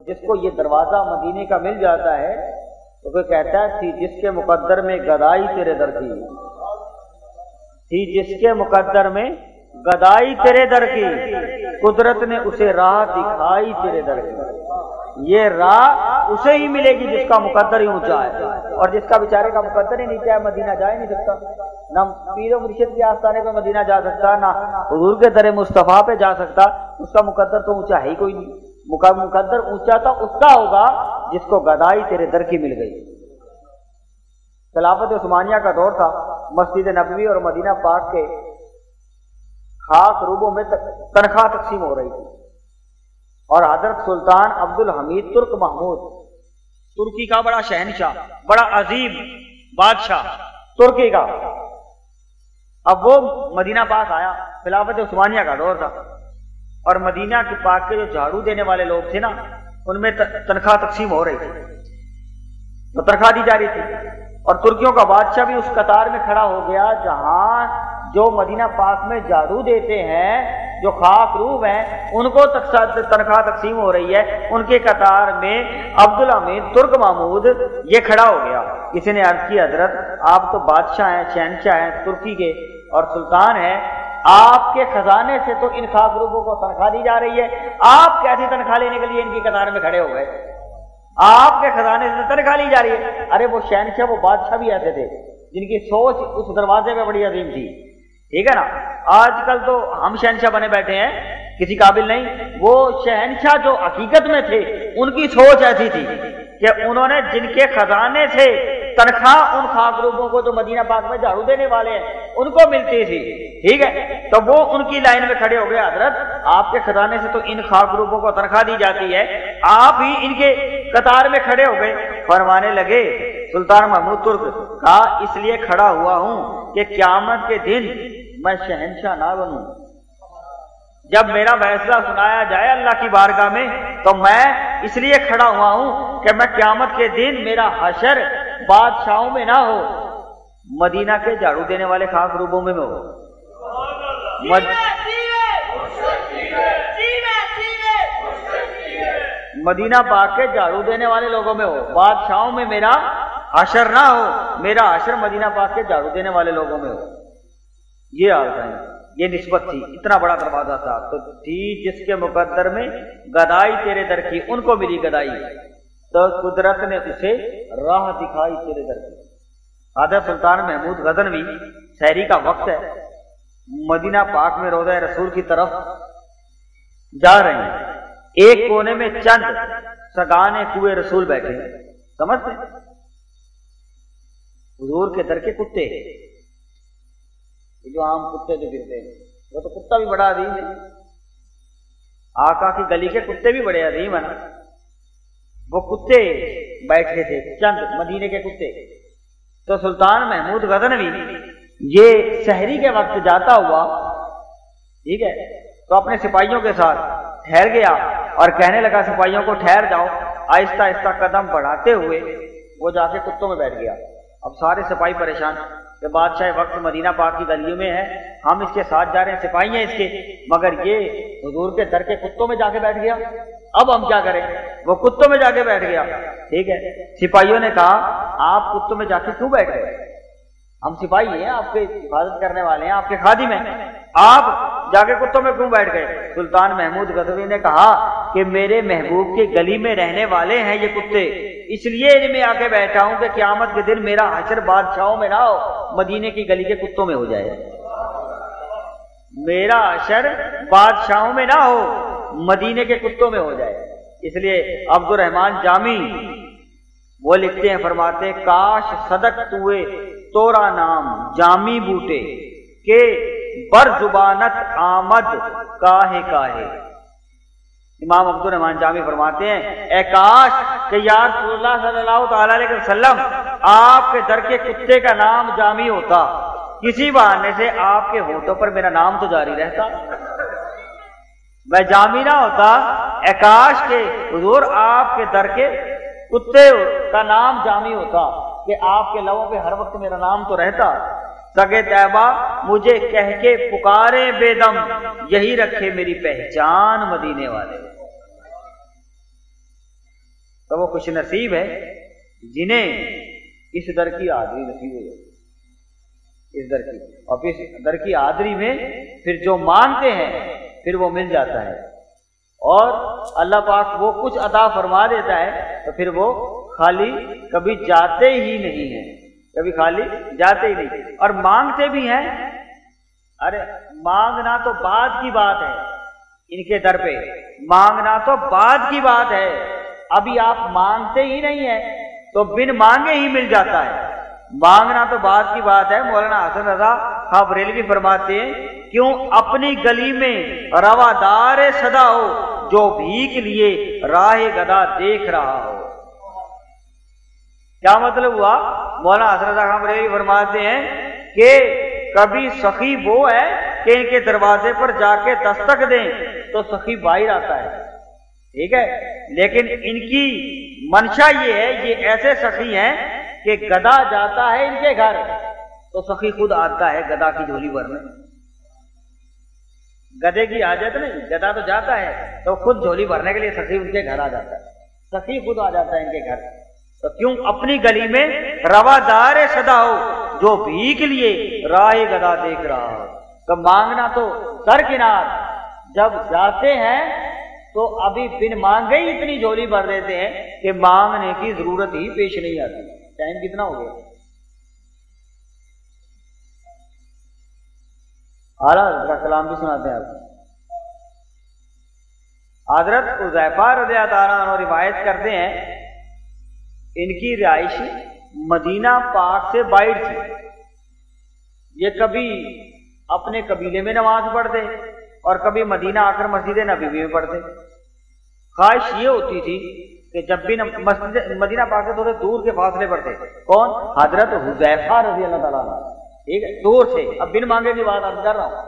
جس کو یہ دروازہ مدینے کا مل جاتا ہے تو کوئی کہتا ہے تھی جس کے مقدر میں گدائی تیرے در کی، تھی جس کے مقدر میں گدائی تیرے در کی، قدرت نے اسے راہ دکھائی تیرے در کی۔ یہ راہ اسے ہی ملے گی جس کا مقدر ہی اونچا ہے، اور جس کا بیچارے کا مقدر ہی نیچا ہے مدینہ جا ہی نہیں سکتا، نہ پیر و مرشد کے آستانے پہ مدینہ جا سکتا، نہ حضور کے در مصطفیٰ پہ جا سکتا، اس کا مقدر تو اونچا ہے ہی کوئی نہیں۔ مقدر اونچا تو اس کا ہوگا جس کو گدائی تیرے در کی مل گئی۔ خلافت عثمانیہ کا دور تھا، مسجد نبوی اور مدینہ پاک کے خاک روبوں میں تنخواہ تقسیم ہو رہی تھی، اور حضرت سلطان عبد الحمید ترک محمود، ترکی کا بڑا شہنشاہ، بڑا عظیم بادشاہ ترکی کا، اب وہ مدینہ پاک آیا، خلافت عثمانیہ کا دور تھا، اور مدینہ کے پاک کے جو جھاڑو دینے والے لوگ تھے نا ان میں تنخواہ تقسیم ہو رہی تھی، تو تنخواہ دی جا رہی تھی، اور ترکیوں کا بادشاہ بھی اس قطار میں کھڑا ہو گیا جہاں جو مدینہ پاک میں جھاڑو دیتے ہیں، جو خاک روب ہیں، ان کو تنخواہ تقسیم ہو رہی ہے، ان کے قطار میں عبد الحمید ترک محمود یہ کھڑا ہو گیا۔ کسی نے عرض کی حضرت آپ تو بادشاہ ہیں، شہنشاہ ہیں ترکی کے اور سلطان ہیں، آپ کے خزانے سے تو ان خاک روبوں کو تنخواہ دی جا رہی ہے، آپ کیسی تنخواہ لینے کے لیے ان کی قطار میں کھڑے ہو گئے؟ آپ کے خزانے سے تنخواہ لی جا رہی ہے۔ ارے وہ شہنشاہ، وہ بادشاہ بھی ایسے تھے جن کی سوچ اس دروازے میں بڑی عظیم تھی، ٹھیک ہے نا۔ آج کل تو ہم شہنشاہ بنے بیٹھے ہیں، کسی قابل نہیں، وہ شہنشاہ جو حقیقت میں تھے ان کی سوچ ایسی تھی کہ انہوں نے جن کے خزانے سے تنخواہ ان خاک روبوں کو جو مدینہ پاک میں جھاڑو دینے والے ہیں ان کو ملتی تھی، ٹھیک ہے، تو وہ ان کی لائن میں کھڑے ہو گئے، حضرت آپ کے خزانے سے تو ان خاک روبوں کو تنخواہ دی جاتی ہے، آپ ہی ان کے قطار میں کھڑے ہو گئے۔ فرمانے لگے سلطان محمود ترک، کہا اس لیے کھڑا ہوا ہوں کہ قیامت کے دن میں شہنشاہ نہ بنوں، جب میرا فیصلہ سنایا جائے اللہ کی بارگاہ میں تو میں اس لیے کھڑا ہوا ہوں کہ میں قیامت کے دن میرا حشر بادشاہوں میں نہ ہو، مدینہ کے جھاڑو دینے والے خاک روبوں میں ہو، مدینہ پاک کے جھاڑو دینے والے لوگوں میں ہو، بادشاہوں میں میرا حشر نہ ہو، میرا حشر مدینہ پاک کے جھاڑو دینے والے لوگوں میں ہو۔ یہ حال تھا، یہ نسبت تھی، اتنا بڑا دروازہ تھا، تو تھی جس کے مقدر میں گدائی تیرے در کی، ان کو ملی گدائی، تو قدرت نے اسے راہ دکھائی تیرے در کی۔ حضرت سلطان محمود غزنوی، سحری کا وقت ہے، مدینہ پاک میں روضہ رسول کی طرف جا رہے ہیں، ایک کونے میں چند سگانے کوئے رسول بیٹھے ہیں، سمجھتے ہیں حضور کے در کے کتے، جو عام کتے جو پھرتے ہیں، وہ تو کتا بھی بڑا عظیم ہے، آقا کی گلی کے کتے بھی بڑے عظیم ہیں نا، وہ کتے بیٹھے تھے چند مدینے کے کتے۔ تو سلطان محمود غزنوی یہ سحری کے وقت جاتا ہوا، ٹھیک ہے، تو اپنے سپاہیوں کے ساتھ ٹھہر گیا اور کہنے لگا سپاہیوں کو ٹھہر جاؤ، آہستہ آہستہ قدم بڑھاتے ہوئے وہ جا کے کتوں میں بیٹھ گیا۔ اب سارے سپاہی پریشان کہ بادشاہ وقت مدینہ پاک کی گلیوں میں ہے، ہم اس کے ساتھ جا رہے ہیں، سپاہی ہیں اس کے، مگر یہ حضور کے در کے کتوں میں جا کے بیٹھ گیا، اب ہم کیا کریں؟ وہ کتوں میں جا کے بیٹھ گیا، ٹھیک ہے۔ سپاہیوں نے کہا آپ کتوں میں جا کے کیوں بیٹھ گئے؟ ہم سپاہی ہیں، آپ کے حفاظت کرنے والے ہیں، آپ کے خادم ہیں، آپ جا کے کتوں میں کیوں بیٹھ گئے؟ سلطان محمود غزنوی نے کہا کہ میرے محبوب کی گلی میں رہنے والے ہیں یہ کتے، اس لیے ان میں آ کے بیٹھا ہوں کہ قیامت کے دن میرا حشر بادشاہوں میں نہ ہو، مدینے کی گلی کے کتوں میں ہو جائے، میرا حشر بادشاہوں میں نہ ہو، مدینے کے کتوں میں ہو جائے۔ اس لیے عبد الرحمن جامی وہ لکھتے ہیں، فرماتے ہیں کاش صدق توئے تورا نام جامی بوٹے کہ بر زبانت آمد کاہے کاہے۔ امام عبد الرحمن جامی فرماتے ہیں اے کاش کہ یا رسول اللہ صلی اللہ تعالی علیہ وسلم آپ کے در کے کتے کا نام جامی ہوتا، کسی بہانے سے آپ کے ہونٹوں پر میرا نام تو جاری رہتا، میں جامی نہ ہوتا، اے کاش کہ حضور آپ کے در کے کتے کا نام جامی ہوتا کہ آپ کے لبوں پہ ہر وقت میرا نام تو رہتا۔ سگے طیبہ مجھے کہہ کے پکارے بے دم، یہی رکھے میری پہچان مدینے والے۔ تو وہ خوش نصیب ہے جنہیں اس در کی حاضری نصیب ہو جائے، اس در کی، اور اس در کی حاضری میں پھر جو مانگتے ہیں پھر وہ مل جاتا ہے، اور اللہ پاک وہ کچھ عطا فرما دیتا ہے تو پھر وہ خالی کبھی جاتے ہی نہیں ہیں، کبھی خالی جاتے ہی نہیں، اور مانگتے بھی ہیں۔ ارے مانگنا تو بعد کی بات ہے، ان کے در پہ مانگنا تو بعد کی بات ہے، ابھی آپ مانگتے ہی نہیں ہیں تو بن مانگے ہی مل جاتا ہے، مانگنا تو بعد کی بات ہے۔ مولانا حسن رضا خان بریلوی فرماتے ہیں کیوں اپنی گلی میں روادار صدا ہو جو بھیک لیے راہ گدا دیکھ رہا ہو۔ کیا مطلب ہوا؟ مولانا حسن رضا خان بریلوی فرماتے ہیں کہ کبھی سخی وہ ہے کہ ان کے دروازے پر جا کے دستک دیں تو سخی باہر آتا ہے، ٹھیک ہے، لیکن ان کی منشا یہ ہے، یہ ایسے سخی ہیں کہ گدا جاتا ہے ان کے گھر تو سخی خود آتا ہے گدا کی جھولی بھرنے، گدے کی حاجت نہیں، گدا تو جاتا ہے تو خود جھولی بھرنے کے لیے سخی ان کے گھر آ جاتا ہے، سخی خود آ جاتا ہے ان کے گھر۔ تو کیوں اپنی گلی میں روادار صدا ہو جو بھیک لیے راہ گدا دیکھ رہا ہو۔ تو مانگنا تو درکنار، جب جاتے ہیں تو ابھی بن مانگے ہی اتنی جھولی بھر دیتے ہیں کہ مانگنے کی ضرورت ہی پیش نہیں آتی۔ ٹائم کتنا ہو گیا؟ اعلیٰ حضرت کا کلام بھی سناتے ہیں آپ۔ حضرت حذیفہ رضی اللہ عنہ عنہ روایت کرتے ہیں ان کی رہائش مدینہ پاک سے باہر تھی، یہ کبھی اپنے قبیلے میں نماز پڑھتے اور کبھی مدینہ آ کر مسجد نبوی میں پڑھتے۔ خواہش یہ ہوتی تھی کہ جب بھی مسجد مدینہ پاک سے تھوڑے دور کے فاصلے پڑتے، کون؟ حضرت حذیفہ رضی اللہ تعالیٰ عنہ، ٹھیک ہے، دور سے۔ اب بن مانگے کی بات عرض کر رہا ہوں،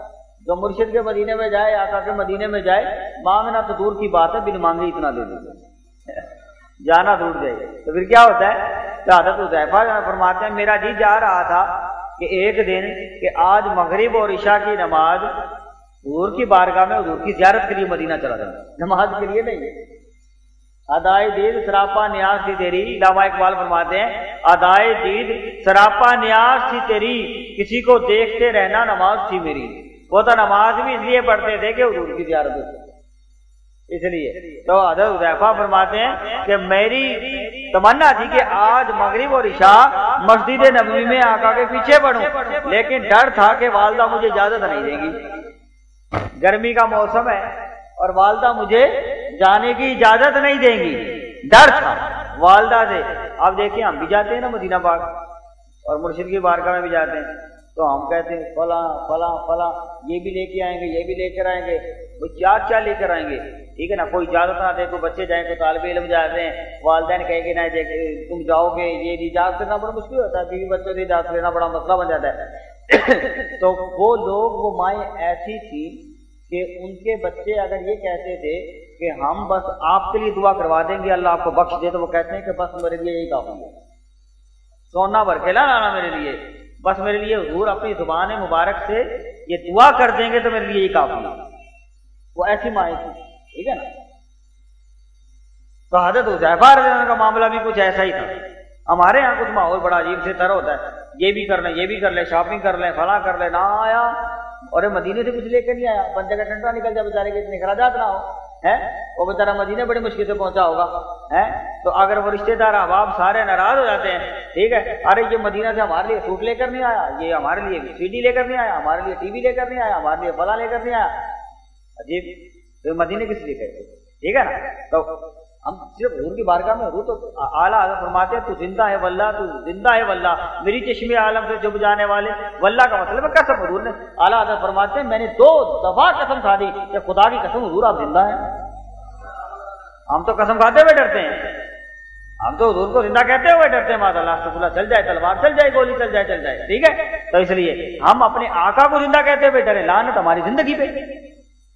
جو مرشد کے مدینے میں جائے، آقا کے مدینے میں جائے، مانگنا تو دور کی بات ہے، بن مانگے اتنا دے دیتے، جانا دور جائے تو پھر کیا ہوتا ہے؟ تو حضرت حذیفہ فرماتے ہیں میرا جی جا رہا تھا کہ ایک دن کہ آج مغرب اور عشاء کی نماز حضور کی بارگاہ میں حضور کی زیارت کے لیے مدینہ چلا جاؤں، نماز کے لیے نہیں۔ ادائے دید سراپا نیاز تھی تیری، علامہ اقبال فرماتے ہیں ادائے دید سراپا نیاز تھی تیری، کسی کو دیکھتے رہنا نماز تھی میری۔ وہ تو نماز بھی اس لیے پڑھتے تھے کہ حضور کی زیارت ہوتی، اس لیے۔ تو حضرت حذیفہ فرماتے ہیں کہ میری تمنا تھی کہ آج مغرب اور عشاء مسجد نبوی میں آقا کے پیچھے پڑھوں، لیکن ڈر تھا کہ والدہ مجھے اجازت نہیں دے گی، گرمی کا موسم ہے اور والدہ مجھے جانے کی اجازت نہیں دیں گی، ڈر تھا والدہ سے۔ اب دیکھیں ہم بھی جاتے ہیں نا مدینہ پاک اور مرشد کی بارگاہ میں بھی جاتے ہیں، تو ہم کہتے ہیں فلاں فلاں فلاں یہ بھی لے کے آئیں گے، یہ بھی لے کر آئیں گے، وہ کیا کیا لے کر آئیں گے، ٹھیک ہے نا۔ کوئی اجازت نہ دے، کوئی بچے جائیں، کوئی طالب علم جاتے ہیں، والدین کہیں گے نہیں تم جاؤ گے، یہ اجازت لینا بڑا مشکل ہوتا ہے، بیوی بچوں سے اجازت لینا بڑا مسئلہ بن جاتا ہے۔ تو وہ لوگ، وہ مائیں ایسی تھی کہ ان کے بچے اگر یہ کہتے تھے کہ ہم بس آپ کے لیے دعا کروا دیں گے اللہ آپ کو بخش دے، تو وہ کہتے ہیں کہ بس میرے لیے یہی کافی ہے، سونا بھر کے لانا میرے لیے، بس میرے لیے حضور اپنی زبان مبارک سے یہ دعا کر دیں گے تو میرے لیے یہی کافی ہے۔ وہ ایسی مائیں تھی، ٹھیک ہے نا۔ تو حضرت حذیفہ رضی اللہ عنہ کا معاملہ بھی کچھ ایسا ہی تھا۔ ہمارے یہاں کچھ ماحول بڑا عجیب سے طرح ہوتا ہے، یہ بھی کر لیں، یہ بھی کر لیں، شاپنگ کر لیں، فلاں کر لیں، نہ آیا اور مدینے سے کچھ لے کر نہیں آیا، بندے کا ٹنٹا نکل جائے بیچارے کے، اتنے اخراجات نہ ہو ہے، وہ بیچارہ مدینے بڑی مشکل سے پہنچا ہوگا ہے۔ تو اگر وہ رشتے دار احباب سارے ناراض ہو جاتے ہیں، ٹھیک ہے، ارے یہ مدینہ سے ہمارے لیے سوٹ لے کر نہیں آیا، یہ ہمارے لیے سی ڈی لے کر نہیں آیا، ہمارے لیے ٹی وی لے کر نہیں آیا، ہمارے لیے فلاں لے کر نہیں آیا، عجیب، تو مدینے کس لیے کہتے، ٹھیک ہے نا۔ تو ہم صرف حضور کی بارگاہ میں حضور تو اعلیٰ حضرت فرماتے ہیں تو زندہ ہے واللہ، تو زندہ ہے واللہ، میری چشم عالم سے جب جانے والے، واللہ کا مطلب ہے قسم۔ حضور نے اعلیٰ حضرت فرماتے ہیں میں نے 2 دفعہ قسم کھا دی کہ خدا کی قسم حضور آپ زندہ ہیں۔ ہم تو قسم کھاتے ہوئے ڈرتے ہیں، ہم تو حضور کو زندہ کہتے ہوئے ڈرتے ہیں، معاذ اللہ سے چل جائے تلوار چل جائے، گولی چل جائے، ٹھیک ہے۔ تو اس لیے ہم اپنے آقا کو زندہ کہتے ہوئے ڈرے، لعنت ہماری زندگی پہ۔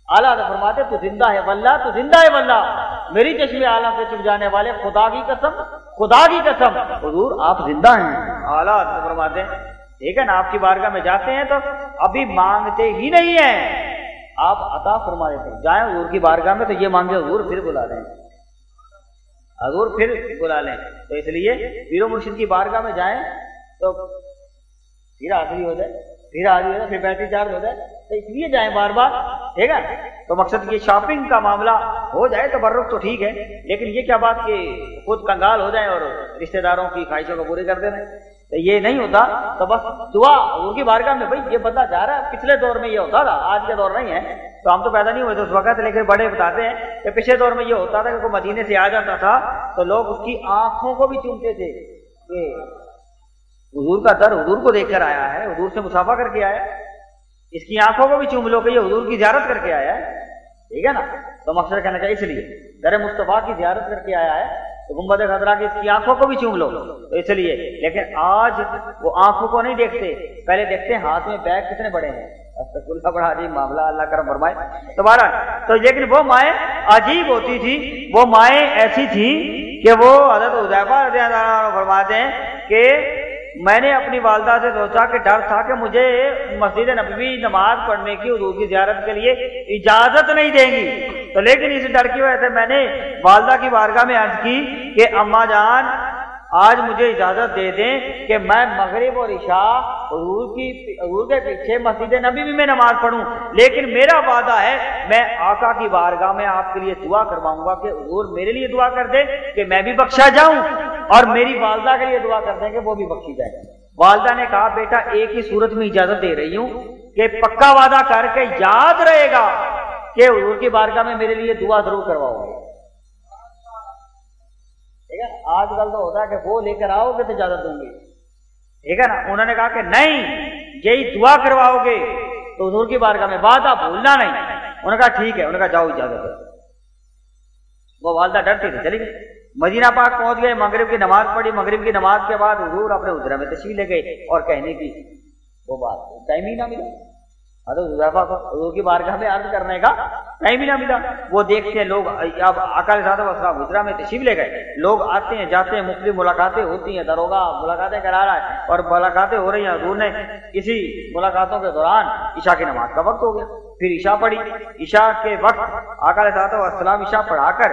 اعلیٰ حضرت فرماتے تو زندہ ہے واللہ، تو زندہ ہے واللہ، میری چشم عالم سے چپ جانے والے، خدا کی قسم، خدا کی قسم حضور آپ زندہ ہیں۔ اعلیٰ حضرت فرماتے ہیں ٹھیک ہے نا، آپ کی بارگاہ میں جاتے ہیں تو ابھی مانگتے ہی نہیں ہیں، آپ عطا فرما دیتے ہیں، جائیں حضور کی بارگاہ میں تو یہ مانگے حضور پھر بلا دیں، حضور پھر بلا لیں. تو اس لیے پیر و مرشد کی بارگاہ میں جائیں تو پھر حاضری ہو جائے، پھر حاضری ہو جائے، پھر بیٹری چارج ہو جائے. تو اس لیے جائیں بار بار، ٹھیک ہے. تو مقصد یہ شاپنگ کا معاملہ ہو جائے تبرک تو ٹھیک ہے، لیکن یہ کیا بات کہ خود کنگال ہو جائیں اور رشتہ داروں کی خواہشوں کو پورے کر دیں. تو یہ نہیں ہوتا. تو بس دعا حضور کی بارگاہ میں. بھائی یہ بندہ جا رہا ہے، پچھلے دور میں یہ ہوتا تھا، آج کے دور نہیں ہے، تو ہم تو پیدا نہیں ہوئے تھے اس وقت، لیکن بڑے بتاتے ہیں کہ پچھلے دور میں یہ ہوتا تھا کہ کوئی مدینے سے آ جاتا تھا تو لوگ اس کی آنکھوں کو بھی چومتے تھے کہ حضور کا در حضور کو دیکھ کر آیا ہے، حضور سے مصافحہ کر کے آیا ہے، اس کی آنکھوں کو بھی چوم لو کہ یہ حضور کی زیارت کر کے آیا ہے. ٹھیک ہے نا. تو مقصد کہنا چاہیے اس لیے در مصطفیٰ کی زیارت کر کے آیا ہے تو گنبد خضرا کی اس کی آنکھوں کو بھی چوم لو. تو اس لیے لیکن آج وہ آنکھوں کو نہیں دیکھتے، پہلے دیکھتے ہیں ہاتھ میں بیگ کتنے بڑے ہیں. استغفراللہ، بڑا عجیب معاملہ، اللہ کرم فرمائے. دوبارہ تو لیکن وہ مائیں عجیب ہوتی تھی، وہ مائیں ایسی تھی کہ وہ حضرت حذیفہ رضی اللہ عنہ فرماتے ہیں کہ میں نے اپنی والدہ سے سوچا کہ ڈر تھا کہ مجھے مسجد نبوی نماز پڑھنے کی حضور کی زیارت کے لیے اجازت نہیں دیں گی. تو لیکن اس ڈر کی وجہ سے میں نے والدہ کی بارگاہ میں عرض کی کہ اماں جان آج مجھے اجازت دے دیں کہ میں مغرب اور عشاء حضور کے پیچھے مسجد نبوی میں نماز پڑھوں، لیکن میرا وعدہ ہے میں آقا کی بارگاہ میں آپ کے لیے دعا کرواؤں گا کہ حضور میرے لیے دعا کر دیں کہ میں بھی بخشا جاؤں، اور میری والدہ کے لیے دعا کر دیں کہ وہ بھی بخشی جائے. والدہ نے کہا بیٹا ایک ہی صورت میں اجازت دے رہی ہوں کہ پکا وعدہ کر کے یاد رہے گا کہ حضور کی بارگاہ میں میرے لیے دعا ضرور کرواؤ گے. ٹھیک ہے. آج کل تو ہوتا ہے کہ وہ لے کر آؤ گے تو اجازت دوں گی. ٹھیک ہے نا. انہوں نے کہا کہ نہیں، یہی دعا کرواؤ گے تو حضور کی بارگاہ میں وعدہ بھولنا نہیں. انہوں نے کہا ٹھیک ہے. انہوں نے کہا جاؤ اجازت ہے. وہ والدہ ڈرتی تھی، چلی گئی. مدینہ پاک پہنچ گئے، مغرب کی نماز پڑھی. مغرب کی نماز کے بعد حضور اپنے حجرہ میں تشریف لے گئے اور کہنے کی وہ بات ٹائم ہی نہ ملا حضرت حذیفہ کو حضور کی بارگاہ میں عرض کرنے کا ٹائم ہی نہ ملا. وہ دیکھتے ہیں لوگ اب آقا علیہ الصلوۃ والسلام حجرہ میں تشریف لے گئے، لوگ آتے ہیں جاتے ہیں، مختلف ملاقاتیں ہوتی ہیں، داروغہ ملاقاتیں کرا رہا ہے اور ملاقاتیں ہو رہی ہیں. حضور نے اسی ملاقاتوں کے دوران عشاء کی نماز کا وقت ہو گیا، پھر عشاء پڑھی. عشاء کے وقت آقا علیہ الصلوۃ والسلام عشاء پڑھا کر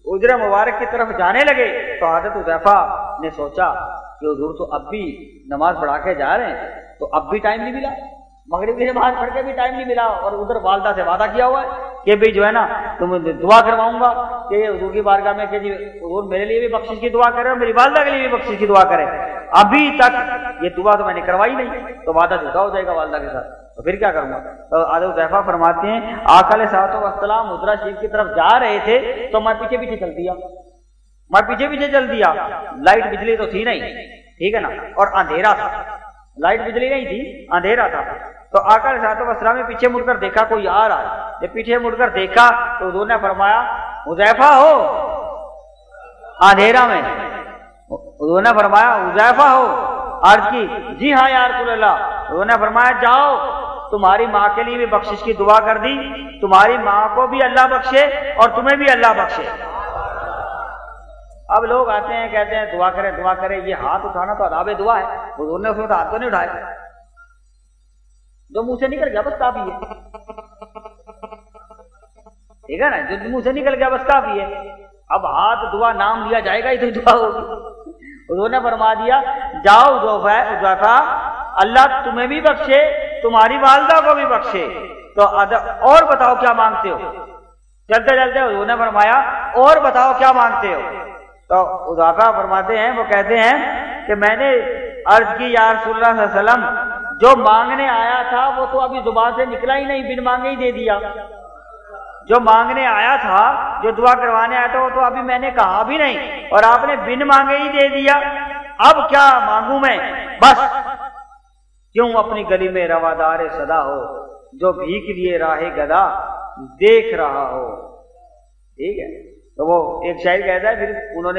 حجرہ مبارک کی طرف جانے لگے تو حضرت حذیفہ نے سوچا کہ حضور تو اب بھی نماز پڑھا کے جا رہے ہیں تو اب بھی ٹائم نہیں ملا، مغرب کی نماز پڑھ کے بھی ٹائم نہیں ملا، اور ادھر والدہ سے وعدہ کیا ہوا ہے کہ بھئی جو ہے نا تم دعا کرواؤں گا کہ حضور کی بارگاہ میں کہ حضور میرے لیے بھی بخشش کی دعا کرے اور میری والدہ کے لیے بھی بخشش کی دعا کرے. ابھی تک یہ دعا تو میں نے کروائی نہیں، تو وعدہ جھوٹا ہو جائے گا والدہ کے ساتھ، تو پھر کیا کروں گا. تو حضرت حذیفہ فرماتے ہیں آقا علیہ الصلوۃ والسلام حجرہ شریف کی طرف جا رہے تھے تو میں پیچھے پیچھے چل دیا، لائٹ بجلی تو تھی نہیں، ٹھیک ہے نا، اور اندھیرا تھا، لائٹ بجلی نہیں تھی، اندھیرا تھا. تو آقا علیہ الصلوۃ والسلام نے پیچھے مڑ کر دیکھا کوئی آ رہا ہے. جب پیچھے مڑ کر دیکھا تو حضور نے فرمایا حذیفہ ہو اندھیرا میں. حضور نے فرمایا حذیفہ ہو. عرض کی جی ہاں یا رسول اللہ. حضور نے فرمایا جاؤ تمہاری ماں کے لیے بھی بخشش کی دعا کر دی، تمہاری ماں کو بھی اللہ بخشے اور تمہیں بھی اللہ بخشے. اب لوگ آتے ہیں کہتے ہیں دعا کریں دعا کریں، یہ ہاتھ اٹھانا تو آداب دعا ہے. حضور نے اس وقت ہاتھ تو نہیں اٹھائے، جو منہ سے نکل گیا بس کافی ہے. ٹھیک ہے نا، جو منہ سے نکل گیا بس کافی ہے. اب ہاتھ دعا نام لیا جائے گا ہی تو دعا ہوگی. حضور نے فرما دیا جاؤ حذیفہ، اللہ تمہیں بھی بخشے تمہاری والدہ کو بھی بخشے. تو اور بتاؤ کیا مانگتے ہو. چلتے چلتے حضور نے فرمایا اور بتاؤ کیا مانگتے ہو. تو حذیفہ فرماتے ہیں، وہ کہتے ہیں کہ میں نے عرض کی یا رسول اللہ صلی اللہ علیہ وسلم جو مانگنے آیا تھا وہ تو ابھی زبان سے نکلا ہی نہیں، بن مانگے ہی دے دیا. جو مانگنے آیا تھا، جو دعا کروانے آیا تھا وہ تو ابھی میں نے کہا بھی نہیں اور آپ نے بن مانگے ہی دے دیا. اب کیا مانگوں میں؟ بس کیوں اپنی گلی میں روادار صدا ہو، جو بھیک لیے راہ گدا دیکھ رہا ہو. ٹھیک ہے. تو وہ ایک شاعر کہتا ہے پھر انہوں نے